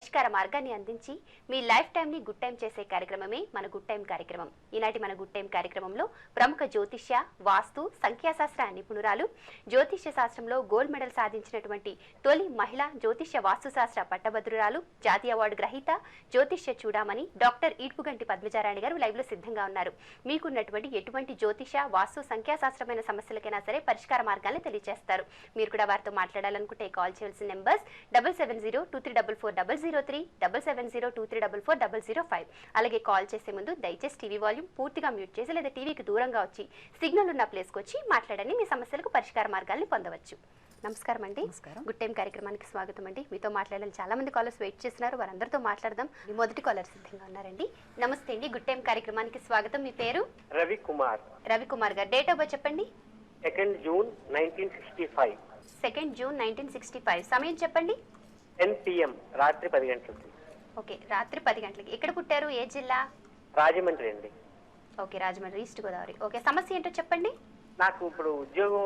పరిష్కార మార్గాన్ని అందించి మీ లైఫ్ టైంని గుడ్ టైం చేసే కార్యక్రమమే మన గుడ్ టైం కార్యక్రమం. ఈనాటి మన గుడ్ టైం కార్యక్రమంలో ప్రముఖ జ్యోతిష్య, వాస్తు, సంఖ్యాశాస్త్ర నిపుణురాలు, జ్యోతిష్య శాస్త్రంలో గోల్డ్ మెడల్ సాధించినటువంటి తొలి మహిళా జ్యోతిష్య వాస్తుశాస్త్ర పట్టభద్రురాలు, జాతీయ అవార్డు గ్రహీత, జ్యోతిష్య చూడామణి డాక్టర్ ఈడ్పుగంటి పద్మజారాణి గారు లైవ్ లో సిద్ధంగా ఉన్నారు. మీకున్నటువంటి ఎటువంటి జ్యోతిష్య, వాస్తు, సంఖ్యాశాస్త్రమైన సమస్యలకైనా సరే పరిష్కార మార్గాన్ని తెలియజేస్తారు. మీరు కూడా వారితో మాట్లాడాలనుకుంటే కాల్ చేయాల్సిన నెంబర్స్ 7702344003, 7702344005. అలాగే కాల్ చేసే ముందు దయచేసి టీవీ వాల్యూమ్ పూర్తిగా మ్యూట్ చేసి లేదా టీవీకి దూరంగా వచ్చి సిగ్నల్ ఉన్న ప్లేస్కి వచ్చి మాట్లాడండి. మీ సమస్యలకు పరిష్కార మార్గాల్ని పొందవచ్చు. నమస్కారం అండి. గుడ్ టైం కార్యక్రమానికి స్వాగతం అండి. మీతో మాట్లాడాలని చాలా మంది కాలర్స్ వెయిట్ చేస్తున్నారు. వారందరితో మాట్లాడదాం. మీ మొదటి కాలర్ సిద్ధంగా ఉన్నారండి. నమస్తే అండి. గుడ్ టైం కార్యక్రమానికి స్వాగతం. మీ పేరు? రవికుమార్. రవికుమార్ గారు, డేట్ ఆఫ్ బర్త్ చెప్పండి. 2 జూన్ 1965. 2 జూన్ 1965. సమయం చెప్పండి. 10 PM, రాత్రి 10 గంటలకి. ఓకే, రాత్రి 10 గంటలకి. ఎక్కడ పుట్టారు? ఏ జిల్లా? రాజమండ్రి అండి. Okay, Rajahmundry, east Godavari. Okay, సమస్య ఏంటో చెప్పండి. నాకు ఇప్పుడు ఉద్యోగం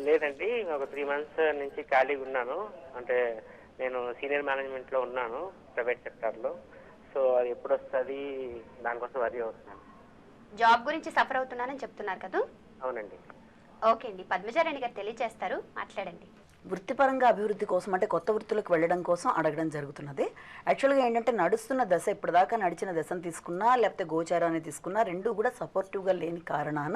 లేదండి. ఒక 3 months నుంచి ఖాళీగా ఉన్నాను. అంటే నేను సీనియర్ మేనేజ్మెంట్ లో ఉన్నాను ప్రైవేట్ సెక్టర్ లో. సో అది ఎప్పుడు వస్తుంది, దానికోసం వరి అవుతున్నాను. జాబ్ గురించి సఫర్ అవుతున్నానని చెప్తున్నారు కదా? అవునండి. ఓకే అండి, పద్మజారాణి గారు తెలియజేస్తారు, మాట్లాడండి. వృత్తిపరంగా అభివృద్ధి కోసం అంటే కొత్త వృత్తులకు వెళ్ళడం కోసం అడగడం జరుగుతున్నది. యాక్చువల్గా ఏంటంటే నడుస్తున్న దశ, ఇప్పటిదాకా నడిచిన దశను తీసుకున్నా లేకపోతే గోచారాన్ని తీసుకున్నా రెండూ కూడా సపోర్టివ్గా లేని కారణాన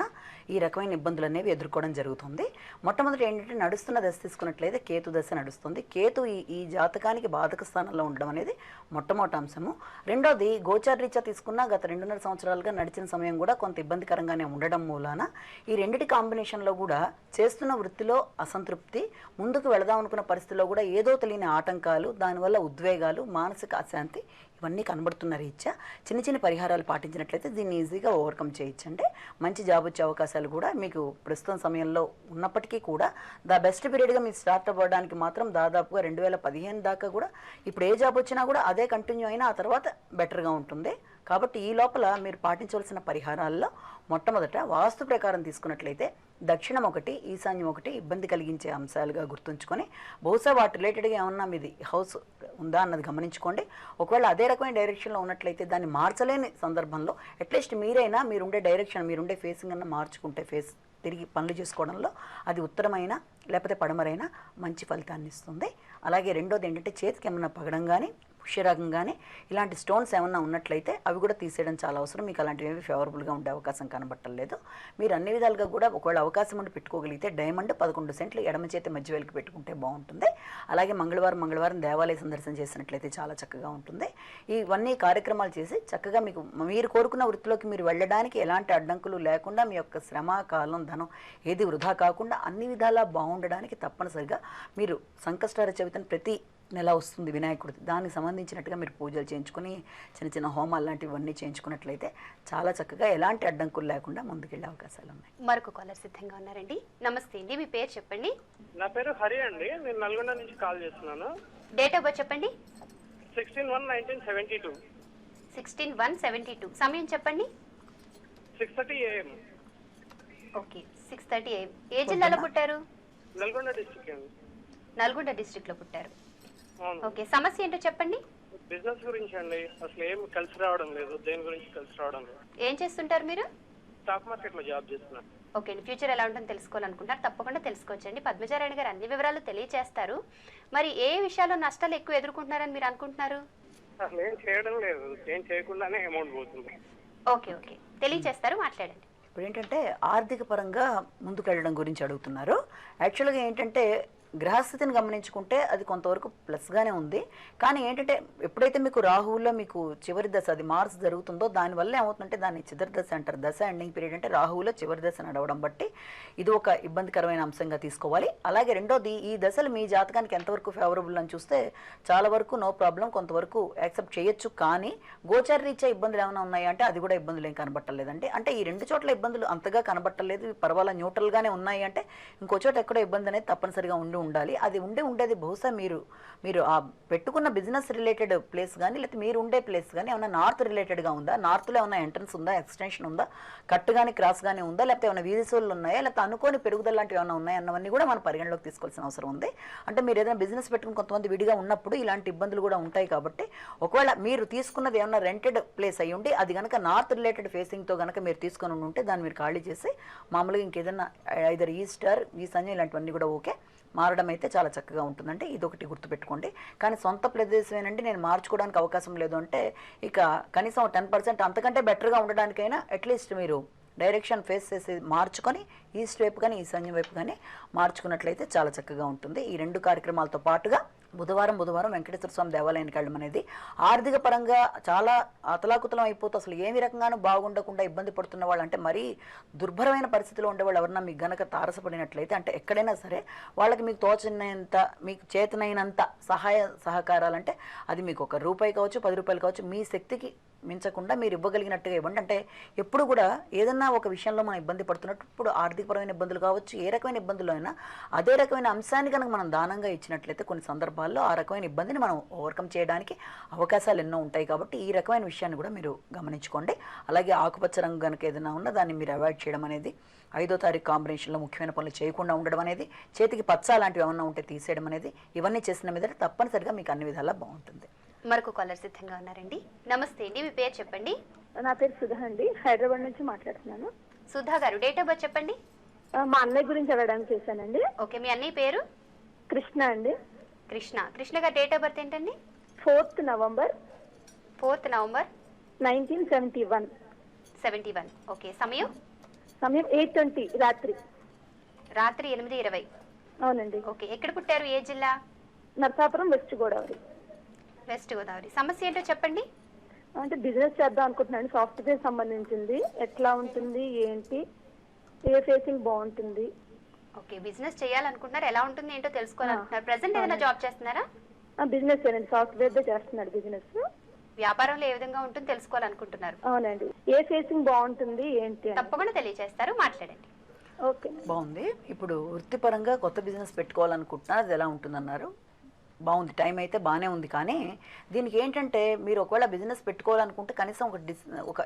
ఈ రకమైన ఇబ్బందులు అనేవి ఎదుర్కోవడం జరుగుతుంది. మొట్టమొదటి ఏంటంటే నడుస్తున్న దశ తీసుకున్నట్లయితే కేతు దశ నడుస్తుంది. కేతు ఈ జాతకానికి బాధక స్థానంలో ఉండడం అనేది మొట్టమొదటి అంశము. రెండోది గోచార రీత్యా తీసుకున్నా గత 2.5 సంవత్సరాలుగా నడిచిన సమయం కూడా కొంత ఇబ్బందికరంగానే ఉండడం మూలాన ఈ రెండిటి కాంబినేషన్లో కూడా చేస్తున్న వృత్తిలో అసంతృప్తి, ముందుకు వెళదాం అనుకున్న పరిస్థితుల్లో కూడా ఏదో తెలియని ఆటంకాలు, దానివల్ల ఉద్వేగాలు, మానసిక అశాంతి ఇవన్నీ కనబడుతున్న రీత్యా చిన్న చిన్న పరిహారాలు పాటించినట్లయితే దీన్ని ఈజీగా ఓవర్కమ్ చేయొచ్చండి. మంచి జాబ్ వచ్చే అవకాశాలు కూడా మీకు ప్రస్తుతం సమయంలో ఉన్నప్పటికీ కూడా బెస్ట్ పీరియడ్గా మీరు స్టార్ట్ అవ్వడానికి మాత్రం దాదాపుగా 2015 దాకా కూడా ఇప్పుడు ఏ జాబ్ వచ్చినా కూడా అదే కంటిన్యూ అయినా ఆ తర్వాత బెటర్గా ఉంటుంది. కాబట్టి ఈ లోపల మీరు పాటించవలసిన పరిహారాల్లో మొట్టమొదట వాస్తు ప్రకారం తీసుకున్నట్లయితే దక్షిణం ఒకటి, ఈశాన్యం ఒకటి ఇబ్బంది కలిగించే అంశాలుగా గుర్తుంచుకొని బహుశా వాటి రిలేటెడ్గా ఏమన్నా మీది హౌస్ ఉందా అన్నది గమనించుకోండి. ఒకవేళ అదే రకమైన డైరెక్షన్లో ఉన్నట్లయితే దాన్ని మార్చలేని సందర్భంలో అట్లీస్ట్ మీరైనా మీరుండే డైరెక్షన్, మీరుండే ఫేసింగ్ అన్న మార్చుకుంటే ఫేస్ తిరిగి పనులు చేసుకోవడంలో అది ఉత్తరమైన లేకపోతే పడమరైనా మంచి ఫలితాన్ని ఇస్తుంది. అలాగే రెండోది ఏంటంటే చేతికి ఏమన్నా పగడం కానీ పుష్యరాగం కానీ ఇలాంటి స్టోన్స్ ఏమన్నా ఉన్నట్లయితే అవి కూడా తీసేయడం చాలా అవసరం. మీకు అలాంటివి ఫేవరబుల్గా ఉండే అవకాశం కనబట్టలేదు. మీరు అన్ని విధాలుగా కూడా ఒకవేళ అవకాశం ఉండి పెట్టుకోగలిగితే డైమండ్ 11 సెంట్లు ఎడమ చేతి మధ్య వేలికి పెట్టుకుంటే బాగుంటుంది. అలాగే మంగళవారం దేవాలయ సందర్శన చేసినట్లయితే చాలా చక్కగా ఉంటుంది. ఇవన్నీ కార్యక్రమాలు చేసి చక్కగా మీకు మీరు కోరుకున్న వృత్తిలోకి మీరు వెళ్ళడానికి ఎలాంటి అడ్డంకులు లేకుండా మీ యొక్క శ్రమ, కాలం, ధనం ఏది వృధా కాకుండా అన్ని విధాలా బాగుండడానికి తప్పనిసరిగా మీరు సంకష్టార చవితిని ప్రతి నెల వస్తుంది వినాయకుడి, దానికి సంబంధించినట్టుగా మీరు పూజలు చేయించుకొని చిన్న చిన్న హోమాలు లాంటివన్నీ చేయించుకున్నట్లయితే చాలా చక్కగా ఎలాంటి అడ్డంకులు లేకుండా ముందుకెళ్ళే అవకాశాలు ఉన్నాయి. మరొక కాలర్ సిద్ధంగా ఉన్నారండి. నమస్తే అండి, మీ పేరు చెప్పండి. నా పేరు హరి అండి, నేను నల్గొండ నుంచి కాల్ చేస్తున్నాను. డేట్ ఆఫ్ బర్త్ చెప్పండి. 16/1/1972. 16/1/72. సమయం చెప్పండి. 6:30 AM. Okay, 6:30 AM. ఏ జిల్లాలో పుట్టారు? నల్గొండ డిస్ట్రిక్ట్ అండి. నల్గొండ డిస్ట్రిక్ట్ లో పుట్టారు. అవును. ఓకే, సమస్య ఏంటో చెప్పండి. బిజినెస్ గురించి అండి. అసలు ఏం కలిసి రావడం లేదు, దేని గురించి కలిసి రావడం లేదు. ఏం చేస్తుంటారు మీరు? స్టాక్ మార్కెట్ లో జాబ్ చేస్తున్నాను. ఓకే అండి, ఫ్యూచర్ ఎలా ఉంటుందో తెలుసుకోవాలనుకుంటారు, తప్పకుండా తెలుసుకోవచ్చండి. పద్మజారాణి గారు అన్ని వివరాలు తెలియజేస్తారు. మరి ఏ విషయాల్లో నష్టాలు ఎక్కువ ఎదుర్కొంటున్నారని మీరు అనుకుంటున్నారు? అసలు ఏం చేయడం లేదు, ఏం చేయకుండానే అమౌంట్ పోతుంది. ఓకే ఓకే, తెలియజేస్తారు, మాట్లాడండి. ఇప్పుడు ఏంటంటే ఆర్థిక పరంగా ముందుకెళ్ళడం గురించి అడుగుతున్నారు. యాక్చువల్గా ఏంటంటే గ్రహస్థితిని గమనించుకుంటే అది కొంతవరకు ప్లస్గానే ఉంది. కానీ ఏంటంటే ఎప్పుడైతే మీకు రాహువులో మీకు చివరి దశ అది మార్స్ జరుగుతుందో దానివల్ల ఏమవుతుందంటే దాన్ని చివరి దశ అంటారు. దశ ఎండింగ్ పీరియడ్ అంటే రాహువులో చివరి దశ నడవడం బట్టి ఇది ఒక ఇబ్బందికరమైన అంశంగా తీసుకోవాలి. అలాగే రెండోది ఈ దశలు మీ జాతకానికి ఎంతవరకు ఫేవరబుల్ అని చూస్తే చాలా వరకు నో ప్రాబ్లం, కొంతవరకు యాక్సెప్ట్ చేయొచ్చు. కానీ గోచార రీత్యా ఇబ్బందులు ఏమైనా ఉన్నాయి అంటే అది కూడా ఇబ్బందులు ఏం కనబట్టలేదండి. అంటే ఈ రెండు చోట్ల ఇబ్బందులు అంతగా కనబట్టలేదు, పర్వాలేదు న్యూట్రల్గానే ఉన్నాయి అంటే ఇంకో చోట ఎక్కడో ఇబ్బంది అనేది తప్పనిసరిగా ఉండి ఉండాలి. అది ఉండేది బహుశా మీరు ఆ పెట్టుకున్న బిజినెస్ రిలేటెడ్ ప్లేస్ కానీ లేకపోతే మీరు ఉండే ప్లేస్ కానీ ఏమైనా నార్త్ రిలేటెడ్గా ఉందా, నార్త్లో ఏమైనా ఎంట్రన్స్ ఉందా, ఎక్స్టెన్షన్ ఉందా, కట్ కానీ క్రాస్ కానీ ఉందా, లేకపోతే ఏమైనా వీధి సోళ్ళు ఉన్నాయా, లేకపోతే అనుకోని పెరుగుదల లాంటివి ఏమైనా ఉన్నాయా అన్నవన్నీ కూడా మనం పరిగణలోకి తీసుకోవాల్సిన అవసరం ఉంది. అంటే మీరు ఏదైనా బిజినెస్ పెట్టుకుని కొంతమంది విడిగా ఉన్నప్పుడు ఇలాంటి ఇబ్బందులు కూడా ఉంటాయి. కాబట్టి ఒకవేళ మీరు తీసుకున్నది ఏమైనా రెంటెడ్ ప్లేస్ అయ్యి ఉండి అది కనుక నార్త్ రిలేటెడ్ ఫేసింగ్తో కనుక మీరు తీసుకొని ఉంటే దాన్ని మీరు ఖాళీ చేసి మామూలుగా ఇంకేదైనా ఐదర్ ఈస్ట్ ఆర్ ఈ సంజయ్ ఇలాంటివన్నీ కూడా ఓకే మారడం అయితే చాలా చక్కగా ఉంటుందంటే ఇదొకటి గుర్తుపెట్టుకోండి. కానీ సొంత ప్రదేశమేనండి నేను మార్చుకోవడానికి అవకాశం లేదు అంటే ఇక కనీసం 10% అంతకంటే బెటర్గా ఉండడానికైనా అట్లీస్ట్ మీరు డైరెక్షన్ ఫేస్ చేసి మార్చుకొని ఈస్ట్ వైపు కానీ ఈశాన్యం వైపు కానీ మార్చుకున్నట్లయితే చాలా చక్కగా ఉంటుంది. ఈ 2 కార్యక్రమాలతో పాటుగా బుధవారం వెంకటేశ్వర స్వామి దేవాలయానికి వెళ్ళడం అనేది ఆర్థిక పరంగా చాలా అతలాకుతలం అయిపోతూ అసలు ఏమి రకంగానూ బాగుండకుండా ఇబ్బంది పడుతున్న వాళ్ళు అంటే మరీ దుర్భరమైన పరిస్థితిలో ఉండేవాళ్ళు ఎవరన్నా మీకు గనక తారసపడినట్లయితే అంటే ఎక్కడైనా సరే వాళ్ళకి మీకు తోచినంత మీకు చేతనైనంత సహాయ సహకారాలంటే అది మీకు ₹1 కావచ్చు, ₹10 కావచ్చు, మీ శక్తికి మించకుండా మీరు ఇవ్వగలిగినట్టుగా ఇవ్వండి. అంటే ఎప్పుడు కూడా ఏదన్నా ఒక విషయంలో మనం ఇబ్బంది పడుతున్నప్పుడు ఆర్థికపరమైన ఇబ్బందులు కావచ్చు, ఏ రకమైన ఇబ్బందులు అయినా అదే రకమైన అంశాన్ని కనుక మనం దానంగా ఇచ్చినట్లయితే కొన్ని సందర్భాల్లో ఆ రకమైన ఇబ్బందిని మనం ఓవర్కమ్ చేయడానికి అవకాశాలు ఎన్నో ఉంటాయి. కాబట్టి ఈ రకమైన విషయాన్ని కూడా మీరు గమనించుకోండి. అలాగే ఆకుపచ్చ రంగు కనుక ఏదైనా ఉన్నా దాన్ని మీరు అవాయిడ్ చేయడం అనేది, 5వ తారీఖు కాంబినేషన్లో ముఖ్యమైన పనులు చేయకుండా ఉండడం అనేది, చేతికి పచ్చ లాంటివి ఏమన్నా ఉంటే తీసేయడం అనేది, ఇవన్నీ చేసిన మీద తప్పనిసరిగా మీకు అన్ని విధాలా బాగుంటుంది. మరొక కాలర్ సిద్ధంగా ఉన్నారండి. నమస్తే అండి, మీ పేరు చెప్పండి. నా పేరు సుధా అండి, హైదరాబాద్ నుంచి మాట్లాడుతున్నాను. సుధా గారు, డేట్ ఆఫ్ బర్త్ చెప్పండి. మా అన్నయ్య గురించి అడగడానికి చేశానండి. ఓకే, మీ అన్నయ్య పేరు? కృష్ణ అండి. కృష్ణ గారు డేట్ ఆఫ్ బర్త్ ఏంటండి? 4th November 1971. ఓకే, సమయం 8:20 రాత్రి 8:20. అవునండి. ఓకే, ఎక్కడ పుట్టారు, ఏ జిల్లా? నరసాపురం, వెస్ట్ గోదావరి. సమస్య ఏంటో చెప్పండి. అంటే బిజినెస్ చేద్దాం అనుకుంటున్నాను, సాఫ్ట్వేర్ సంబంధించింది. ఎట్లా ఉంటుంది, ఏంటి, ఏ ఫేసింగ్ బాగుంటుంది? ఓకే, బిజినెస్ చేయాలనుకుంటున్నారు, ఎలా ఉంటుంది ఏంటో తెలుసుకోవాలనుకుంటున్నారు. ప్రెసెంట్ ఏదైనా జాబ్ చేస్తున్నారా? బిజినెస్ ఏనండి, సాఫ్ట్వేర్ దే చేస్తున్నాడు బిజినెస్. వ్యాపారంలో ఏ విధంగా ఉంటుంది తెలుసుకోవాలనుకుంటున్నారు. అవునండి, ఏ ఫేసింగ్ బాగుంటుంది ఏంటి తప్పకుండా తెలియజేస్తారు, మాట్లాడండి. ఓకే, బాగుంది. ఇప్పుడు వృత్తిపరంగా కొత్త బిజినెస్ పెట్టుకోవాలనుకుంటున్నారు, అది ఎలా ఉంటుందన్నారు. బాగుంది, టైం అయితే బాగానే ఉంది. కానీ దీనికి ఏంటంటే మీరు ఒకవేళ బిజినెస్ పెట్టుకోవాలనుకుంటే కనీసం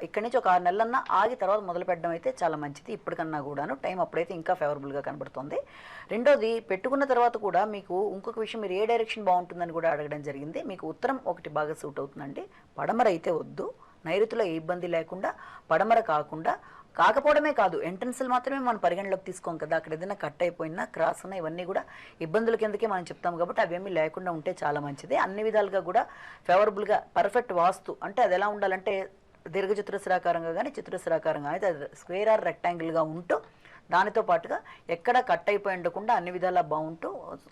ఇక్కడి నుంచి ఒక 6 నెలలన్నా ఆగి తర్వాత మొదలు పెట్టడం అయితే చాలా మంచిది. ఇప్పటికన్నా కూడాను టైం అప్పుడైతే ఇంకా ఫేవరబుల్గా కనబడుతుంది. రెండోది, పెట్టుకున్న తర్వాత కూడా మీకు ఇంకొక విషయం, మీరు ఏ డైరెక్షన్ బాగుంటుందని కూడా అడగడం జరిగింది. మీకు ఉత్తరం ఒకటి బాగా సూట్ అవుతుందండి. పడమర అయితే వద్దు, నైరుతిలో ఏ ఇబ్బంది లేకుండా పడమర కాకపోవడమే కాదు, ఎంట్రన్స్లు మాత్రమే మనం పరిగణలోకి తీసుకోం కదా. అక్కడ ఏదైనా కట్ అయిపోయినా క్రాస్ ఉన్నా ఇవన్నీ కూడా ఇబ్బందుల కిందకే మనం చెప్తాం. కాబట్టి అవేమీ లేకుండా ఉంటే చాలా మంచిది. అన్ని విధాలుగా కూడా ఫేవరబుల్గా పర్ఫెక్ట్ వాస్తు అంటే అది ఎలా ఉండాలంటే దీర్ఘచతురస్రాకారంగా కానీ చతురస్రాకారంగా అయితే అది స్క్వేర్ ఆర్ రెక్టాంగిల్గా ఉంటూ దానితో పాటుగా ఎక్కడ కట్ అయిపోయి ఉండకుండా అన్ని విధాలా బాగుంటూ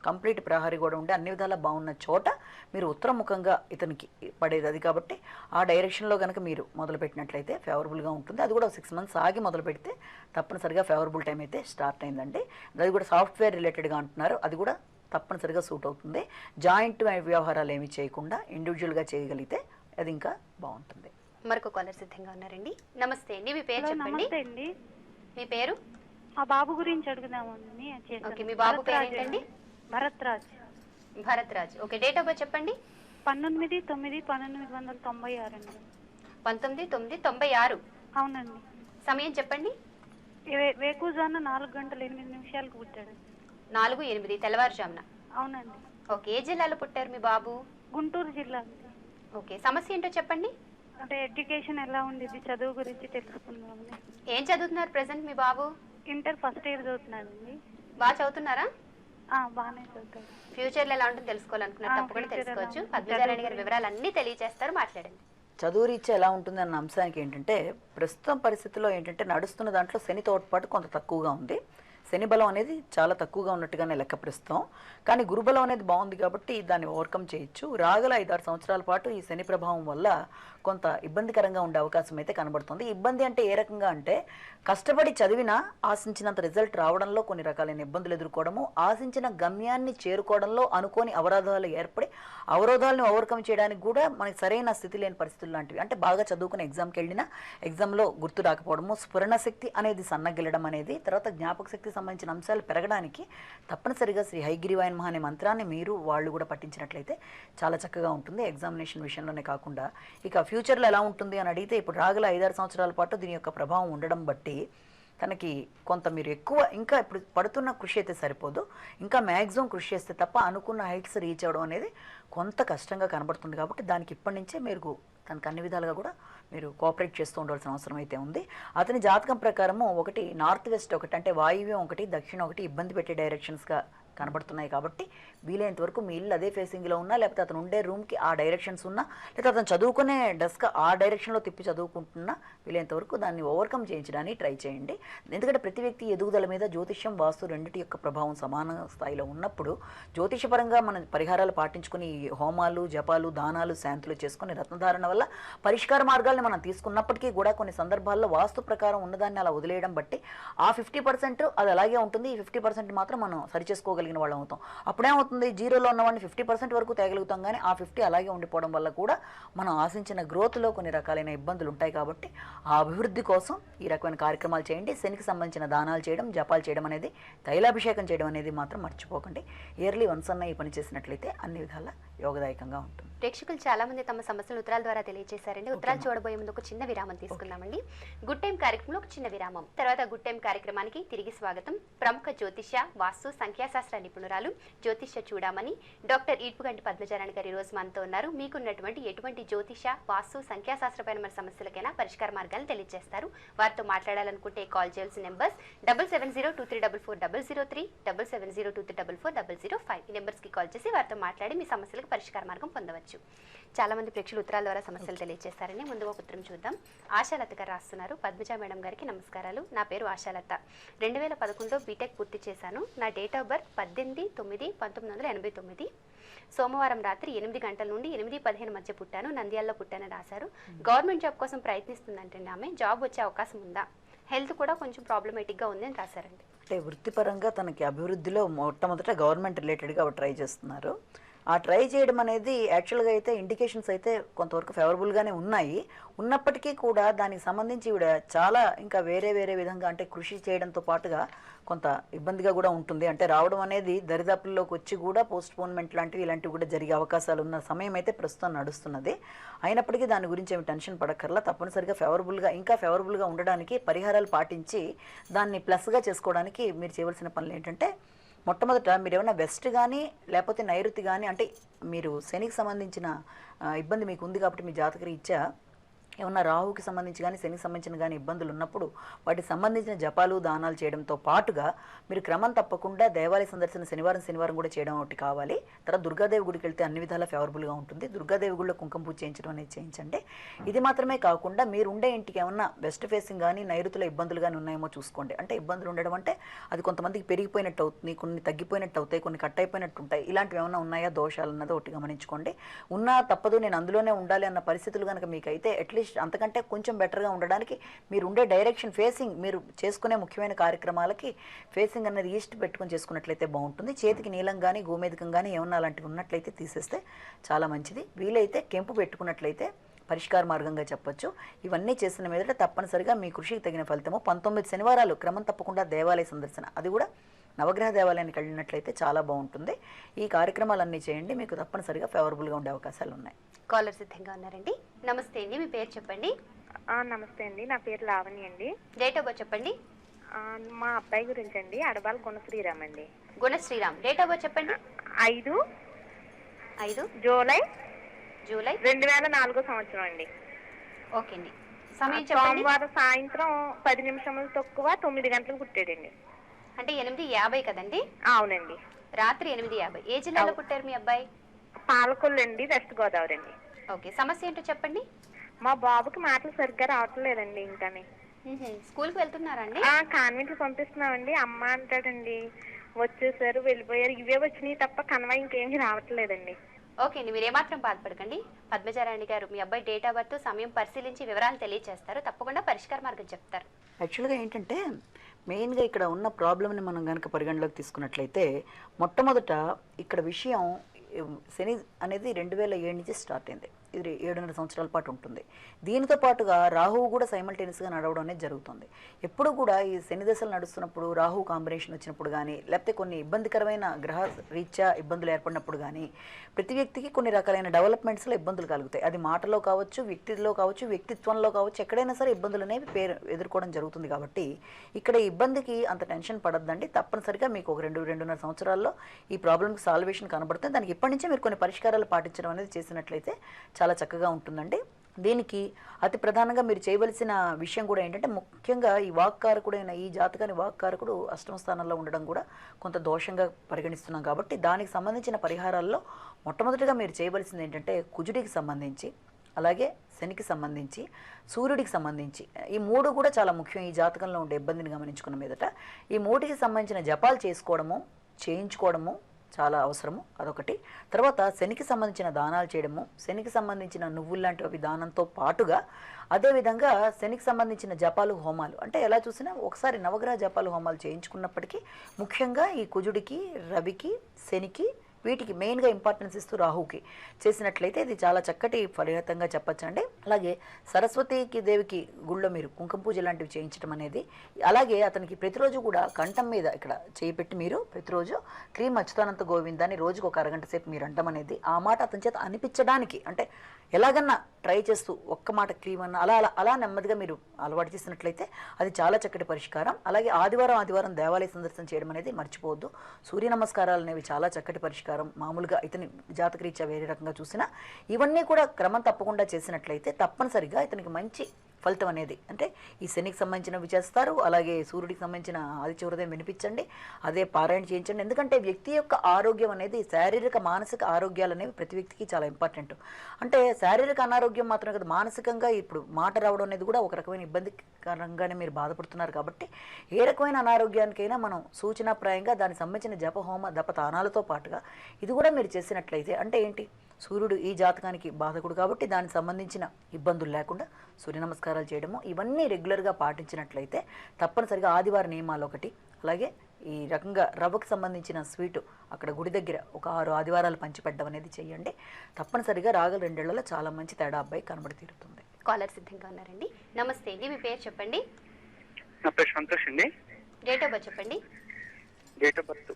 కంప్లీట్ ప్రహరీ కూడా ఉండి అన్ని విధాలా బాగున్న చోట మీరు ఉత్తరముఖంగా ఇతనికి పడేది అది. కాబట్టి ఆ డైరెక్షన్లో కనుక మీరు మొదలుపెట్టినట్లయితే ఫేవరబుల్గా ఉంటుంది. అది కూడా 6 months ఆగి మొదలు పెడితే తప్పనిసరిగా ఫేవరబుల్ టైం అయితే స్టార్ట్ అయిందండి. అది కూడా సాఫ్ట్వేర్ రిలేటెడ్గా అంటున్నారు, అది కూడా తప్పనిసరిగా సూట్ అవుతుంది. జాయింట్ వ్యవహారాలు ఏమి చేయకుండా ఇండివిజువల్గా చేయగలిగితే అది ఇంకా బాగుంటుంది. మరొక కాలర్ సిద్ధంగా ఉన్నారండి. నమస్తే అండి, మీ పేరు చెప్పండి. నమస్తే అండి, మీ పేరు? మా బాబు గురించి అడుగుదామని చేశాను. ఓకే, మీ బాబు పేరు ఏంటండి? Bharat Raj. Okay, date of birth చెప్పండి. 19/9/1996 అండి. 19/9/96. అవునండి. సమయం చెప్పండి. వేకుజాన 4:08 పుట్టాడు. 4:08 తెల్లవారుజామున. అవునండి. ఓకే, ఏ జిల్లాలో పుట్టారు మీ బాబు? గుంటూరు జిల్లా. ఓకే, సమస్య ఏంటో చెప్పండి. అంటే ఎడ్యుకేషన్ ఎలా ఉండేది, చదువు గురించి తెలుసుకుందామని. ఏం చదువుతున్నారు ప్రెసెంట్ మీ బాబు? ఇంటర్ ఫస్ట్ ఇయర్ చదువుతున్నాడండి. బాగా చదువుతున్నారా? బాగానే చదువుతాడు. ఫ్యూచర్ లో ఎలా ఉంటుంది తెలుసుకోవాలనుకున్నారు, తప్పకుండా తెలుసుకోవచ్చు. పద్మజారాణి గారి వివరాలు అన్ని తెలియజేస్తారు, మాట్లాడండి. చదువు రీత్యా ఎలా ఉంటుంది అన్న అంశానికి ఏంటంటే ప్రస్తుతం పరిస్థితిలో ఏంటంటే నడుస్తున్న దాంట్లో శని తోడ్పాటు కొంత తక్కువగా ఉంది. శని బలం అనేది చాలా తక్కువగా ఉన్నట్టుగానే లెక్క ప్రస్తుతం. కానీ గురుబలం అనేది బాగుంది కాబట్టి దాన్ని ఓవర్కమ్ చేయొచ్చు. రాగల 5-6 సంవత్సరాల పాటు ఈ శని ప్రభావం వల్ల కొంత ఇబ్బందికరంగా ఉండే అవకాశం అయితే కనబడుతుంది. ఇబ్బంది అంటే ఏ రకంగా అంటే కష్టపడి చదివినా ఆశించినంత రిజల్ట్ రావడంలో కొన్ని రకాలైన ఇబ్బందులు ఎదుర్కోవడము, ఆశించిన గమ్యాన్ని చేరుకోవడంలో అనుకోని అవరోధాలు ఏర్పడి అవరోధాలను ఓవర్కమ్ చేయడానికి కూడా మనకి సరైన స్థితి లేని పరిస్థితులు లాంటివి. అంటే బాగా చదువుకుని ఎగ్జామ్కి వెళ్ళినా ఎగ్జామ్లో గుర్తు రాకపోవడము, స్ఫురణ శక్తి అనేది సన్నగిల్లడం అనేది, తర్వాత జ్ఞాపక శక్తి వాస్తుకి సంబంధించిన అంశాలు పెరగడానికి తప్పనిసరిగా శ్రీ హైగ్రీవాయన్ మహా అనే మంత్రాన్ని మీరు వాళ్ళు కూడా పఠించినట్లయితే చాలా చక్కగా ఉంటుంది. ఎగ్జామినేషన్ విషయంలోనే కాకుండా ఇక ఫ్యూచర్లో ఎలా ఉంటుంది అని అడిగితే ఇప్పుడు రాగల 5-6 సంవత్సరాల పాటు దీని యొక్క ప్రభావం ఉండడం బట్టి తనకి కొంత మీరు ఎక్కువ ఇంకా ఇప్పుడు పడుతున్న కృషి అయితే సరిపోదు, ఇంకా మ్యాక్సిమం కృషి చేస్తే తప్ప అనుకున్న హైట్స్ రీచ్ అవ్వడం అనేది కొంత కష్టంగా కనబడుతుంది. కాబట్టి దానికి ఇప్పటి నుంచే మీరు తనకు అన్ని విధాలుగా కూడా మీరు కోఆపరేట్ చేస్తూ ఉండవలసిన అవసరం అయితే ఉంది. అతని జాతకం ప్రకారము ఒకటి నార్త్ వెస్ట్ ఒకటి అంటే వాయువ్యం ఒకటి దక్షిణం ఒకటి ఇబ్బంది పెట్టే డైరెక్షన్స్గా కనబడుతున్నాయి. కాబట్టి వీలైనంత వరకు మీ ఇల్లు అదే ఫేసింగ్లో ఉన్నా, లేకపోతే అతను ఉండే రూమ్కి ఆ డైరెక్షన్స్ ఉన్నా, లేకపోతే అతను చదువుకునే డెస్క్ ఆ డైరెక్షన్లో తిప్పి చదువుకుంటున్నా వీలైనంత వరకు దాన్ని ఓవర్కమ్ చేయించడానికి ట్రై చేయండి. ఎందుకంటే ప్రతి వ్యక్తి ఎదుగుదల మీద జ్యోతిష్యం వాస్తు రెండింటి యొక్క ప్రభావం సమాన స్థాయిలో ఉన్నప్పుడు జ్యోతిషపరంగా మన పరిహారాలు పాటించుకుని హోమాలు జపాలు దానాలు శాంతులు చేసుకుని రత్నధారణ వల్ల పరిష్కార మార్గాల్ని మనం తీసుకున్నప్పటికీ కూడా కొన్ని సందర్భాల్లో వాస్తు ప్రకారం ఉన్నదాన్ని అలా వదిలేయడం బట్టి ఆ 50% అది అలాగే ఉంటుంది, ఈ 50% మాత్రం మనం సరిచేసుకోగలిగిన వాళ్ళం అవుతాం. అప్పుడేమవుతుంది, జీరోలో ఉన్నవాడిని 50% వరకు తేగలుగుతాం, కానీ ఆ 50 అలాగే ఉండిపోవడం వల్ల కూడా మనం ఆశించిన గ్రోత్లో కొన్ని రకాలైన ఇబ్బందులు ఉంటాయి. కాబట్టి ఆ అభివృద్ధి కోసం ఈ రకమైన కార్యక్రమాలు చేయండి. శనికి సంబంధించిన దానాలు చేయడం, జపాలు చేయడం అనేది, తైలాభిషేకం చేయడం అనేది మాత్రం మర్చిపోకండి. ఇయర్లీ వన్స్ అన్న ఈ పని చేసినట్లయితే అన్ని విధాలా యోగదాయకంగా ఉంటుంది. ప్రేక్షకులు చాలా మంది తమ సమస్యలు ఉత్తరాల ద్వారా తెలియజేశారండి. ఉత్తరాలు చూడబోయే ముందు ఒక చిన్న విరామం తీసుకుందామండి. గుడ్ టైం కార్యక్రమంలో ఒక చిన్న విరామం తర్వాత గుడ్ టైం కార్యక్రమానికి తిరిగి స్వాగతం. ప్రముఖ జ్యోతిష్య వాస్తు సంఖ్యాశాస్త్ర నిపుణురాలు జ్యోతిష్య చూడమని డాక్టర్ ఈడ్పుగంటి పద్మజారాణి గారు ఈ రోజు మనతో ఉన్నారు. మీకున్నటువంటి ఎటువంటి జ్యోతిష వాస్తు సంఖ్యాశాస్త్రపరమైన సమస్యలకైనా పరిష్కార మార్గాలను తెలియజేస్తారు. వారితో మాట్లాడాలనుకుంటే కాల్ చేయాల్సిన నెంబర్స్ 7702344003 7702344005 ఈ నెంబర్స్ కి కాల్ చేసి వారితో మాట్లాడి మీ సమస్యలకు పరిష్కార మార్గం పొందవచ్చు. చాలా మంది ప్రేక్షకులు ఉత్తరాల ద్వారా సమస్యలు తెలియజేస్తారని ముందుగా ఒక ఉత్తరం చూద్దాం. ఆశాలత గారు రాస్తున్నారు. పద్మజ మేడం గారికి నమస్కారాలు. నా పేరు ఆశాలత. 2011లో బీటెక్ పూర్తి చేశాను. నా డేట్ ఆఫ్ బర్త్ 18/9/1989. సోమవారం రాత్రి 8 గంటల నుండి 8:15 మధ్య పుట్టాను. నంద్యాలలో పుట్టానని రాశారు. గవర్నమెంట్ జాబ్ కోసం ప్రయత్నిస్తుందంటే ఆమె జాబ్ వచ్చే అవకాశం ఉందా? హెల్త్ కూడా కొంచెం ప్రాబ్లమేటిక్గా ఉంది అని రాశారండి. అంటే వృత్తిపరంగా తనకి అభివృద్ధిలో మొట్టమొదట గవర్నమెంట్ రిలేటెడ్గా ట్రై చేస్తున్నారు. ఆ ట్రై చేయడం అనేది యాక్చువల్గా అయితే ఇండికేషన్స్ అయితే కొంతవరకు ఫేవరబుల్గానే ఉన్నాయి. ఉన్నప్పటికీ కూడా దానికి సంబంధించి ఈవిడ చాలా ఇంకా వేరే విధంగా అంటే కృషి చేయడంతో పాటుగా కొంత ఇబ్బందిగా కూడా ఉంటుంది. అంటే రావడం అనేది దరిదాపుల్లోకి వచ్చి కూడా పోస్ట్పోన్మెంట్ లాంటివి ఇలాంటివి కూడా జరిగే అవకాశాలు ఉన్న సమయం అయితే ప్రస్తుతం నడుస్తున్నది. అయినప్పటికీ దాని గురించి ఏమి టెన్షన్ పడక్కర్లా. తప్పనిసరిగా ఇంకా ఫేవరబుల్గా ఉండడానికి పరిహారాలు పాటించి దాన్ని ప్లస్గా చేసుకోవడానికి మీరు చేయవలసిన పనులు ఏంటంటే, మొట్టమొదట మీరు ఏమైనా వెస్ట్ కానీ లేకపోతే నైరుతి కానీ అంటే మీరు శనికి సంబంధించిన ఇబ్బంది మీకు ఉంది కాబట్టి మీ జాతకరీత్యా ఏమన్నా రాహుకి సంబంధించి కానీ శనికి సంబంధించిన కానీ ఇబ్బందులు ఉన్నప్పుడు వాటికి సంబంధించిన జపాలు దానాలు చేయడంతో పాటుగా మీరు క్రమం తప్పకుండా దేవాలయ సందర్శన శనివారం కూడా చేయడం ఒకటి కావాలి. తర్వాత దుర్గాదేవి గుడికి వెళ్తే అన్ని విధాలా ఫేవరబుల్గా ఉంటుంది. దుర్గాదేవి గుడిలో కుంకుమ పూజ చేయించడం అనేది చేయించండి. ఇది మాత్రమే కాకుండా మీరు ఉండే ఇంటికి ఏమన్నా వెస్ట్ ఫేసింగ్ కానీ నైరుతిలో ఇబ్బందులు కానీ ఉన్నాయేమో చూసుకోండి. అంటే ఇబ్బందులు ఉండడం అంటే అది కొంతమందికి పెరిగిపోయినట్టు అవుతుంది, కొన్ని తగ్గిపోయినట్టు అవుతాయి, కొన్ని కట్ అయిపోయినట్టు ఉంటాయి. ఇలాంటివి ఏమైనా ఉన్నాయా దోషాలు అన్నది ఒకటి గమనించుకోండి. ఉన్నా తప్పదు నేను అందులోనే ఉండాలి అన్న పరిస్థితులు కనుక మీకైతే అట్లీస్ట్ అంతకంటే కొంచెం బెటర్గా ఉండడానికి మీరు ఉండే డైరెక్షన్ ఫేసింగ్ మీరు చేసుకునే ముఖ్యమైన కార్యక్రమాలకి ఫేసింగ్ అనేది ఈస్ట్ పెట్టుకొని చేసుకున్నట్లయితే బాగుంటుంది. చేతికి నీలం కానీ గోమేధికం కానీ ఏమన్నా అలాంటివి ఉన్నట్లయితే తీసేస్తే చాలా మంచిది. వీలైతే కెంపు పెట్టుకున్నట్లయితే పరిష్కార మార్గంగా చెప్పొచ్చు. ఇవన్నీ చేసిన మీదట తప్పనిసరిగా మీ కృషికి తగిన ఫలితము 19 శనివారాలు క్రమం తప్పకుండా దేవాలయ సందర్శన, అది కూడా నవగ్రహ దేవాలయానికి వెళ్ళినట్లయితే చాలా బాగుంటుంది. ఈ కార్యక్రమాలన్నీ చేయండి, మీకు తప్పనిసరిగా ఫేవరబుల్గా ఉండే అవకాశాలు ఉన్నాయి. కాలర్ సిద్ధంగా ఉన్నారండి. నమస్తే అండి, మీ పేరు చెప్పండి. నమస్తే అండి, నా పేరు లావణి అండి. డేట్ ఆఫ్ బర్త్ చెప్పండి. మా అబ్బాయి గురించి అండి, అడబాల్ గుణశ్రీరామ్ అండి. గుణశ్రీరామ్. డేట్ ఆఫ్ బర్త్ చెప్పండి. 5 జూలై 2004 సంవత్సరం అండి. ఓకే అండి. సమయం చెప్పండి. సోమవారం సాయంత్రం 10 నిమిషములు తక్కువ 9 గంటలకు పుట్టాడండి. అంటే 8:50 కదండి? అవునండి. రాత్రి 8:50. ఏ జిల్లాలో పుట్టారు మీ అబ్బాయి? పాలకొల్లు అండి, వెస్ట్ గోదావరి అండి. ఓకే, సమస్య ఏంటో చెప్పండి. మా బాబుకి మాటలు సరిగ్గా రావట్లేదండి. ఇంకానే స్కూల్కి వెళ్తున్నారండి? కాన్వెంట్కి పంపిస్తున్నామండి. అమ్మ అంటాడండి, వచ్చేసారు వెళ్ళిపోయారు, ఇవే వచ్చినాయి తప్ప కన్వా ఇంకేమీ రావట్లేదండి. ఓకే అండి, మీరు ఏమాత్రం బాధపడకండి. పద్మజారాణి గారు మీ అబ్బాయి డేట్ ఆఫ్ బర్త్ సమయం పరిశీలించి వివరాలు తెలియజేస్తారు. తప్పకుండా పరిష్కార మార్గం చెప్తారు. యాక్చువల్గా ఏంటంటే మెయిన్గా ఇక్కడ ఉన్న ప్రాబ్లమ్ని మనం కనుక పరిగణలోకి తీసుకున్నట్లయితే మొట్టమొదట ఇక్కడ విషయం శని అనేది 2007 నుంచి స్టార్ట్ అయింది. ఇది 7.5 సంవత్సరాల పాటు ఉంటుంది. దీనితో పాటుగా రాహువు కూడా సైమల్టేనియస్గా నడవడం అనేది జరుగుతుంది. ఎప్పుడు కూడా ఈ శని దశలు నడుస్తున్నప్పుడు రాహు కాంబినేషన్ వచ్చినప్పుడు కానీ, లేకపోతే కొన్ని ఇబ్బందికరమైన గ్రహ రీత్యా ఇబ్బందులు ఏర్పడినప్పుడు కానీ ప్రతి వ్యక్తికి కొన్ని రకాలైన డెవలప్మెంట్స్లో ఇబ్బందులు కలుగుతాయి. అది మాటలో కావచ్చు, వ్యక్తిలో కావచ్చు, వ్యక్తిత్వంలో కావచ్చు, ఎక్కడైనా సరే ఇబ్బందులు అనేవి ఎదుర్కోవడం జరుగుతుంది. కాబట్టి ఇక్కడ ఈ ఇబ్బందికి అంత టెన్షన్ పడద్దండి. తప్పనిసరిగా మీకు ఒక 2-2.5 సంవత్సరాల్లో ఈ ప్రాబ్లమ్కి సాల్వేషన్ కనబడుతుంది. దానికి ఇప్పటి నుంచే మీరు కొన్ని పరిష్కారాలు పాటించడం అనేది చేసినట్లయితే చాలా చక్కగా ఉంటుందండి. దీనికి అతి ప్రధానంగా మీరు చేయవలసిన విషయం కూడా ఏంటంటే, ముఖ్యంగా ఈ వాక్కారకుడైన ఈ జాతకాన్ని వాక్కారకుడు అష్టమ స్థానంలో ఉండడం కూడా కొంత దోషంగా పరిగణిస్తున్నాం. కాబట్టి దానికి సంబంధించిన పరిహారాల్లో మొట్టమొదటిగా మీరు చేయవలసింది ఏంటంటే, కుజుడికి సంబంధించి, అలాగే శనికి సంబంధించి, సూర్యుడికి సంబంధించి ఈ 3 కూడా చాలా ముఖ్యం. ఈ జాతకంలో ఉండే ఇబ్బందిని గమనించుకున్న మీదట ఈ 3కి సంబంధించిన జపాలు చేసుకోవడము, చేయించుకోవడము చాలా అవసరము. అదొకటి. తర్వాత శనికి సంబంధించిన దానాలు చేయడము, శనికి సంబంధించిన నువ్వులు లాంటివి దానంతో పాటుగా అదేవిధంగా శనికి సంబంధించిన జపాలు, హోమాలు అంటే ఎలా చూసినా ఒకసారి నవగ్రహ జపాలు, హోమాలు చేయించుకున్నప్పటికీ ముఖ్యంగా ఈ కుజుడికి, రవికి, శనికి వీటికి మెయిన్గా ఇంపార్టెన్స్ ఇస్తూ రాహుకి చేసినట్లయితే ఇది చాలా చక్కటి ఫలితంగా చెప్పచ్చండి. అలాగే సరస్వతీకి దేవికి గుళ్ళో మీరు కుంకుమ పూజ లాంటివి చేయించడం అనేది, అలాగే అతనికి ప్రతిరోజు కూడా కంఠం మీద ఇక్కడ చేయి పెట్టి మీరు ప్రతిరోజు క్రీమ్ అచ్యుతానంత గోవిందాన్ని రోజుకు ఒక అరగంట సేపు మీరు అంటం అనేది, ఆ మాట అతని చేత అనిపించడానికి అంటే ఎలాగన్నా ట్రై చేస్తూ ఒక్క మాట క్రీమ్ అన్న అలా అలా అలా నెమ్మదిగా మీరు అలవాటు చేసినట్లయితే అది చాలా చక్కటి పరిష్కారం. అలాగే ఆదివారం దేవాలయ సందర్శన చేయడం అనేది మర్చిపోవద్దు. సూర్య నమస్కారాలు అనేవి చాలా చక్కటి పరిష్కారం. మామూలుగా ఇతని జాతకరీత్యా వేరే రకంగా చూసినా ఇవన్నీ కూడా క్రమం తప్పకుండా చేసినట్లయితే తప్పనిసరిగా ఇతనికి మంచి ఫలితం అనేది, అంటే ఈ శనికి సంబంధించినవి చేస్తారు. అలాగే సూర్యుడికి సంబంధించిన ఆదిత్య హృదయం వినిపించండి, అదే పారాయణ చేయించండి. ఎందుకంటే వ్యక్తి యొక్క ఆరోగ్యం అనేది శారీరక మానసిక ఆరోగ్యాలు అనేవి ప్రతి వ్యక్తికి చాలా ఇంపార్టెంట్. అంటే శారీరక అనారోగ్యం మాత్రమే కదా, మానసికంగా ఇప్పుడు మాట రావడం అనేది కూడా ఒక రకమైన ఇబ్బందికరంగానే మీరు బాధపడుతున్నారు. కాబట్టి ఏ రకమైన అనారోగ్యానికైనా మనం సూచనాప్రాయంగా దానికి సంబంధించిన జపహోమ దపతానాలతో పాటుగా ఇది కూడా మీరు చేసినట్లయితే, అంటే ఏంటి, సూర్యుడు ఈ జాతకానికి బాధకుడు కాబట్టి దానికి సంబంధించిన ఇబ్బందులు లేకుండా సూర్య నమస్కారాలు చేయడము ఇవన్నీ రెగ్యులర్గా పాటించినట్లయితే తప్పనిసరిగా ఆదివారం నియమాలు ఒకటి, అలాగే ఈ రకంగా రవ్వకు సంబంధించిన స్వీటు అక్కడ గుడి దగ్గర ఒక 6 ఆదివారాలు పంచిపెట్టడం అనేది చేయండి. తప్పనిసరిగా రాగల 2 ఏళ్లలో చాలా మంచి తేడా అబ్బాయి కనబడి తీరుతుంది. కాలర్ సిద్ధంగా ఉన్నారండి. నమస్తే అండి, మీ పేరు చెప్పండి. నా పేరు సంతోష్ అండి. డేట్ ఆఫ్ బర్త్ చెప్పండి. డేట్ ఆఫ్ బర్త్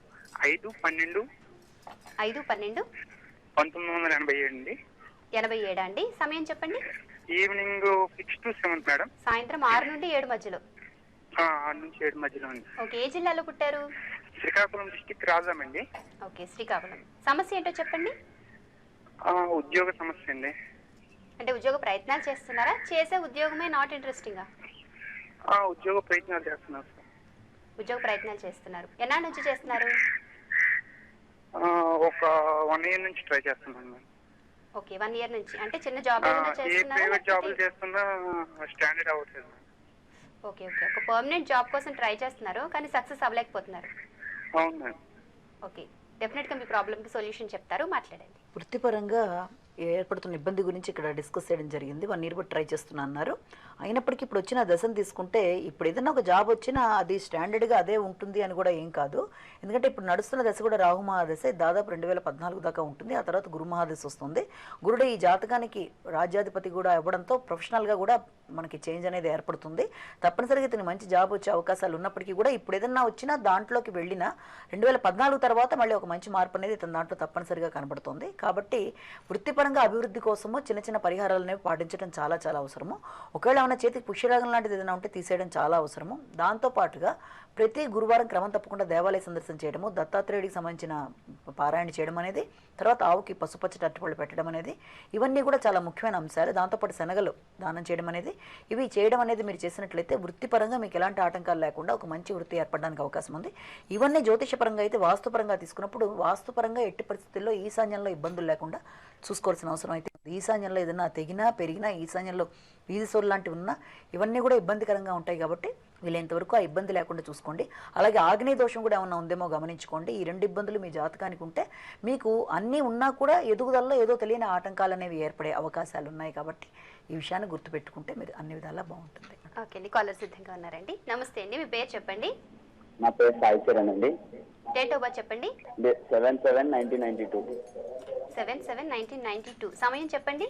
5/12/1987 అండి. 87 అండి. సమయం చెప్పండి. Evening 6 to 7 madam. సాయంత్రం 6 నుండి 7 మధ్యలో. 6 నుంచి 7 మధ్యలో అండి. ఓకే, ఏ జిల్లాలో పుట్టారు? శ్రీకాకుళం డిస్టిక్ రాజాం అండి. ఓకే, శ్రీకాకుళం. సమస్య ఏంటో చెప్పండి. ఉద్యోగ సమస్య అండి. అంటే ఉద్యోగ ప్రయత్నాలు చేస్తున్నారా? చేసే ఉద్యోగమే నాట్ ఇంట్రెస్టింగా? ఉద్యోగ ప్రయత్నాలు చేస్తున్నారు సార్. ఉద్యోగ ప్రయత్నాలు చేస్తున్నారు. ఎన్నాళ్ళ నుంచి చేస్తున్నారు? ఒక 1 year నుంచి ట్రై చేస్తున్నాను మేడం. ఓకే, 1 year నుంచి. అంటే చిన్న జాబ్ ఏమైనా ఏ చేస్తున్నారా? ప్రైవేట్ జాబులు చేస్తున్నా స్టాండర్డ్ అవ్వట్లేదు. ఓకే ఓకే, ఒక పర్మనెంట్ జాబ్ కోసం ట్రై చేస్తున్నారు కానీ సక్సెస్ అవ్వలేకపోతున్నారు. అవును మేడం. ఓకే, డెఫినెట్గా మీ ప్రాబ్లమ్కి సొల్యూషన్ చెప్తారు, మాట్లాడండి. వృత్తిపరంగా ఏర్పడుతున్న ఇబ్బంది గురించి ఇక్కడ డిస్కస్ చేయడం జరిగింది. 1 year కూడా ట్రై చేస్తున్నా అన్నారు. అయినప్పటికీ ఇప్పుడు వచ్చిన దశను తీసుకుంటే ఇప్పుడు ఏదైనా ఒక జాబ్ వచ్చినా అది స్టాండర్డ్గా అదే ఉంటుంది అని కూడా ఏం కాదు. ఎందుకంటే ఇప్పుడు నడుస్తున్న దశ కూడా రాహు మహాదశ దాదాపు 2014 దాకా ఉంటుంది. ఆ తర్వాత గురు మహాదశ వస్తుంది. గురుడు ఈ జాతకానికి రాజ్యాధిపతి కూడా ఇవ్వడంతో ప్రొఫెషనల్గా కూడా మనకి చేంజ్ అనేది ఏర్పడుతుంది. తప్పనిసరిగా ఇతని మంచి జాబ్ వచ్చే అవకాశాలు ఉన్నప్పటికీ కూడా ఇప్పుడు ఏదన్నా వచ్చినా దాంట్లోకి వెళ్ళినా 2014 తర్వాత మళ్ళీ ఒక మంచి మార్పు అనేది ఇతని దాంట్లో తప్పనిసరిగా కనబడుతుంది. కాబట్టి వృత్తిపరంగా అభివృద్ధి కోసము చిన్న చిన్న పరిహారాలు అనేవి పాటించడం చాలా చాలా అవసరము. ఒకవేళ ఏమైనా చేతికి పుష్యరాగం లాంటిది ఏదైనా ఉంటే తీసేయడం చాలా అవసరము. దాంతోపాటుగా ప్రతి గురువారం క్రమం తప్పకుండా దేవాలయ సందర్శన చేయడము, దత్తాత్రేయుడికి సంబంధించిన పారాయణ చేయడం అనేది, తర్వాత ఆవుకి పసుపచ్చటి అరటిపళ్ళు పెట్టడం అనేది ఇవన్నీ కూడా చాలా ముఖ్యమైన అంశాలు. దాంతోపాటు శనగలు దానం చేయడం అనేది, ఇవి చేయడం అనేది మీరు చేసినట్లయితే వృత్తిపరంగా మీకు ఎలాంటి ఆటంకాలు లేకుండా ఒక మంచి వృత్తి ఏర్పడడానికి అవకాశం ఉంది. ఇవన్నీ జ్యోతిషపరంగా అయితే, వాస్తుపరంగా తీసుకున్నప్పుడు వాస్తుపరంగా ఎట్టి పరిస్థితుల్లో ఈశాన్యంలో ఇబ్బందులు లేకుండా చూసుకోవాల్సిన అవసరం అయితే ఈశాన్యంలో ఏదైనా తెగినా పెరిగినా, ఈశాన్యంలో వీధి సోర్లు లాంటివి ఉన్నా ఇవన్నీ కూడా ఇబ్బందికరంగా ఉంటాయి. కాబట్టి వీలైనంతవరకు ఆ ఇబ్బంది లేకుండా చూసుకోండి. అలాగే ఆగ్నేయ దోషం కూడా ఏమన్నా ఉందేమో గమనించుకోండి. ఈ 2 ఇబ్బందులు మీ జాతకానికి ఉంటే మీకు అన్నీ ఉన్నా కూడా ఎదుగుదలలో ఏదో తెలియని ఆటంకాలు అనేవి ఏర్పడే అవకాశాలు ఉన్నాయి. కాబట్టి ఈ విషయాన్ని గుర్తుపెట్టుకుంటే మీరు అన్ని విధాలా బాగుంటుంది. ఓకే అండి, కాలర్ సిద్ధంగా ఉన్నారండి. నమస్తే అండి, మీ పేరు చెప్పండి. నా పేరు సాయి చరణ్ అండి. డేట్ ఆఫ్ బర్త్ చెప్పండి. 7/7/1992. 7/7/1992. సమయం చెప్పండి.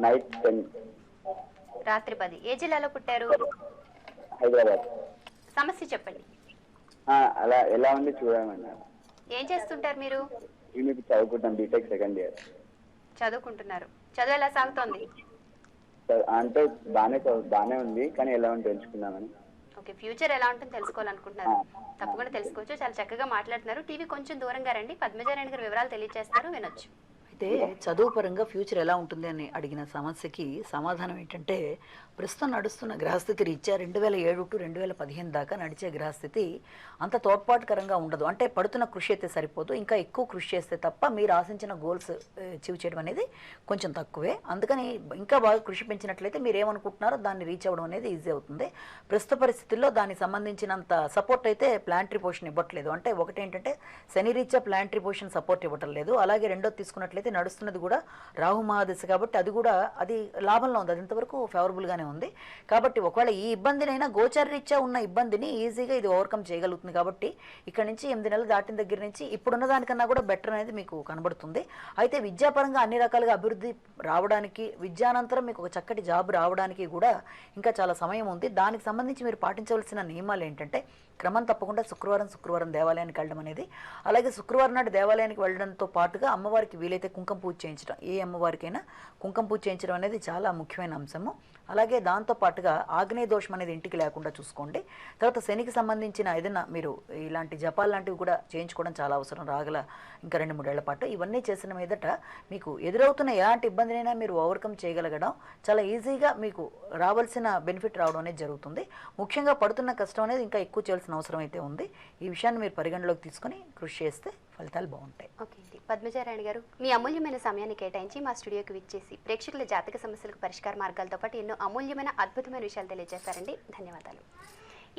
నైట్ 10. రాత్రి 10. ఏ జిల్లాలో పుట్టారు? హైదరాబాద్. సమస్య చెప్పండి. అలా ఎలా ఉంది చూడమన్నా. ఏం చేస్తుంటారు మీరు? మీకు చదువుకుంటాం, బీటెక్ సెకండ్ ఇయర్. చదువుకుంటున్నారు. చదువు ఎలా సాగుతోంది? అంటే బాగానే ఉంది, కానీ ఎలా ఉంది తెలుసుకుందామని. ఓకే, ఫ్యూచర్ ఎలా ఉంటుందో తెలుసుకోవాలనుకుంటున్నారు. తప్పకుండా తెలుసుకోవచ్చు. చాలా చక్కగా మాట్లాడుతున్నారు. టీవీ కొంచెం దూరంగా రండి. పద్మజారాణి గారు వివరాలు తెలియజేస్తారు, వినొచ్చు. అయితే చదువు పరంగా ఫ్యూచర్ ఎలా ఉంటుంది అని అడిగిన సమస్యకి సమాధానం ఏంటంటే, ప్రస్తుతం నడుస్తున్న గ్రహస్థితి రీత్యా 2007 టు 2015 దాకా నడిచే గ్రహస్థితి అంత తోడ్పాటుకరంగా ఉండదు. అంటే పడుతున్న కృషి అయితే సరిపోదు, ఇంకా ఎక్కువ కృషి చేస్తే తప్ప మీరు ఆశించిన గోల్స్ అచీవ్ చేయడం అనేది కొంచెం తక్కువే. అందుకని ఇంకా బాగా కృషి పెంచినట్లయితే మీరు ఏమనుకుంటున్నారో దాన్ని రీచ్ అవ్వడం అనేది ఈజీ అవుతుంది. ప్రస్తుత పరిస్థితుల్లో దానికి సంబంధించినంత సపోర్ట్ అయితే ప్లాంటరీ పొజిషన్ ఇవ్వట్లేదు. అంటే ఒకటి ఏంటంటే శని రీత్యా ప్లాంటరీ పొజిషన్ సపోర్ట్ ఇవ్వటం లేదు. అలాగే రెండోది తీసుకున్నట్లయితే నడుస్తున్నది కూడా రాహు మహాదశ కాబట్టి అది లాభంలో ఉంది, అది ఇంతవరకు ఫేవరబుల్గానే ఉంది. కాబట్టి ఒకవేళ ఈ ఇబ్బందినైనా గోచార రీత్యా ఉన్న ఇబ్బందిని ఈజీగా ఇది ఓవర్కమ్ చేయగలుగుతుంది. కాబట్టి ఇక్కడ నుంచి 8 నెలలు దాటిన దగ్గర నుంచి ఇప్పుడున్న దానికన్నా కూడా బెటర్ అనేది మీకు కనబడుతుంది. అయితే విద్యాపరంగా అన్ని రకాలుగా అభివృద్ధి రావడానికి, విద్యానంతరం మీకు ఒక చక్కటి జాబ్ రావడానికి కూడా ఇంకా చాలా సమయం ఉంది. దానికి సంబంధించి మీరు పాటించవలసిన నియమాలు ఏంటంటే, క్రమం తప్పకుండా శుక్రవారం దేవాలయానికి వెళ్ళడం అనేది, అలాగే శుక్రవారం నాడు దేవాలయానికి వెళ్ళడంతో పాటుగా అమ్మవారికి వీలైతే కుంకుమ పూజ చేయించడం, ఏ అమ్మవారికైనా కుంకుమ పూజ చేయించడం అనేది చాలా ముఖ్యమైన అంశము. అలాగే దాంతో పాటుగా ఆగ్నేయ దోషం అనేది ఇంటికి లేకుండా చూసుకోండి. తర్వాత శనికి సంబంధించిన ఏదైనా మీరు ఇలాంటి జపాలు లాంటివి కూడా చేయించుకోవడం చాలా అవసరం, రాగల ఇంకా 2-3 ఏళ్ల పాటు. ఇవన్నీ చేసిన మీదట మీకు ఎదురవుతున్న ఎలాంటి ఇబ్బందినైనా మీరు ఓవర్కమ్ చేయగలగడం, చాలా ఈజీగా మీకు రావాల్సిన బెనిఫిట్ రావడం అనేది జరుగుతుంది. ముఖ్యంగా పడుతున్న కష్టం అనేది ఇంకా ఎక్కువ చేయాల్సిన అవసరం అయితే ఉంది. ఈ విషయాన్ని మీరు పరిగణలోకి తీసుకొని కృషి చేస్తే ఫలితాలు బాగుంటాయి. ఓకే అండి. పద్మజారాణి గారు, మీ అమూల్యమైన సమయాన్ని కేటాయించి మా స్టూడియోకి విచ్చేసి ప్రేక్షకుల జాతక సమస్యలకు పరిష్కార మార్గాలతో పాటు ఎన్నో అమూల్యమైన అద్భుతమైన విషయాలు తెలియజేశారండి. ధన్యవాదాలు.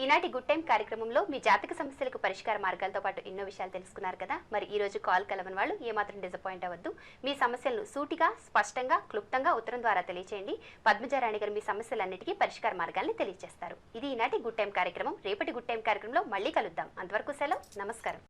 ఈనాటి గుడ్ టైం కార్యక్రమంలో మీ జాతక సమస్యలకు పరిష్కార మార్గాలతో పాటు ఎన్నో విషయాలు తెలుసుకున్నారు కదా. మరి ఈ రోజు కాల్ కలవని వాళ్ళు ఏమాత్రం డిసప్పాయింట్ అవ్వద్దు. మీ సమస్యలను సూటిగా, స్పష్టంగా, క్లుప్తంగా ఉత్తరం ద్వారా తెలియచేయండి. పద్మజారాణి గారు మీ సమస్యలన్నిటికీ పరిష్కార మార్గాల్ని తెలియజేస్తారు. ఇది ఈనాటి గుడ్ టైం కార్యక్రమం. రేపటి గుడ్ టైం కార్యక్రమంలో మళ్ళీ కలుద్దాం. అంతవరకు సెలవు. నమస్కారం.